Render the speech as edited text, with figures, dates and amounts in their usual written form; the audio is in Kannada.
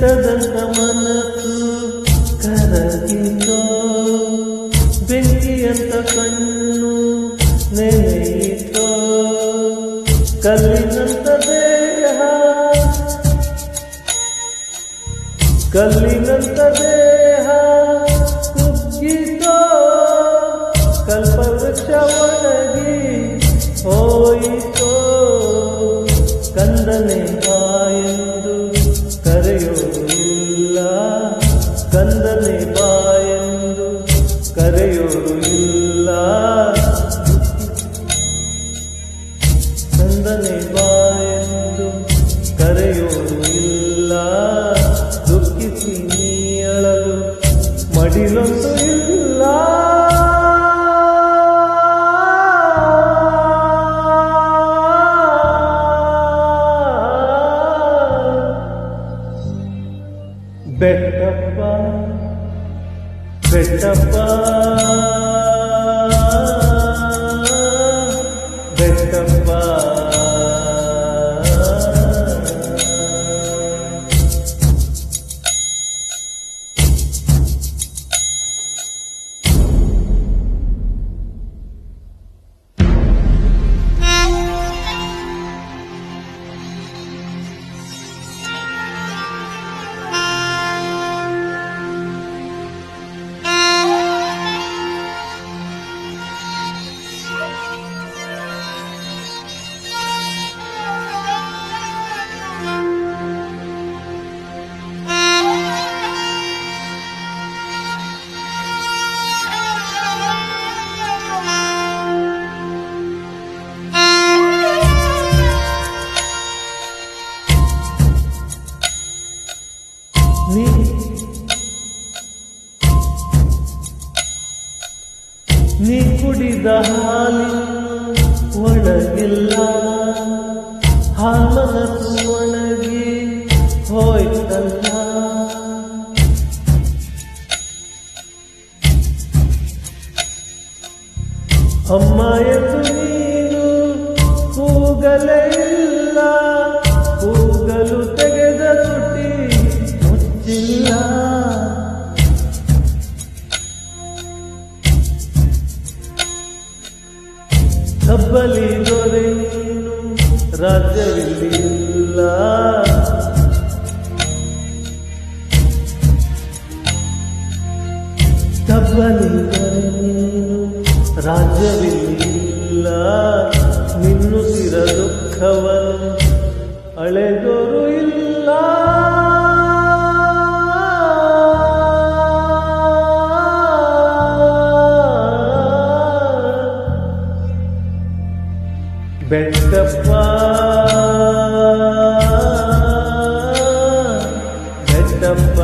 ಮಿಟದಂತ ಮನಸ್ಸು ಕರಗಿತೋ, ಬೆಂಕಿಯಂತ ಕಣ್ಣು ನೆನೆಯಿತೋ, ಕಲ್ಲಿನಂತ ದೇಹ ಕಲ್ಲಿನಂತ ದೇಹ ಕುಗ್ಗಿತೋ, ಕಲ್ಪವೃಕ್ಷ ಒಣಗಿ ಹೋಯಿತೋ, ಕಂದನೆ ಬಾ ಎಂದು ಕರೆಯೋದು ಇಲ್ಲ, ಕಂದನೆ ಬಾ ಎಂದು ಕರೆಯೋದು ಇಲ್ಲ, ಕಂದನೆ ಬಾ ಎಂದು ಕರೆಯೋದು ಇಲ್ಲ, ದುಃಖಿಸಿ ನೀ ಅಳಲು ಮಡಿಲೊಂದು ಇಲ್ಲ. ಬೆಟ್ಟಪ್ಪ ಬೆಟ್ಟಪ್ಪ ಬೆಟ್ಟಪ್ಪ, ನೀ ಕುಡಿದ ಹಾಲಿನ ಒಣಗಿಲ್ಲ, ಹಾಮನಸು ಒಣಗಿ ಹೋಯ್ತಲ್ಲ, ಅಮ್ಮ ಎಂದು ನೀನು ಕೂಗಲೇ ಇಲ್ಲ, ಕೂಗಲು ತೆಗೆದ ತುಟಿ ಮುಚ್ಚಿಲ್ಲ, ಕಬ್ಬಲಿ ದೊರೆ ನೀನು ರಾಜ್ಯವಿಲ್ಲ, ಕಬ್ಬಲಿ ದೊರೆ ನೀನು ರಾಜ್ಯವಿಲ್ಲ, ನಿನ್ನುಸಿರ ದುಃಖವನ್ನು ಅಳೆದೋರು ಇಲ್ಲ. ಬೆಟ್ಟಪ್ಪ ಬೆಟ್ಟಪ್ಪ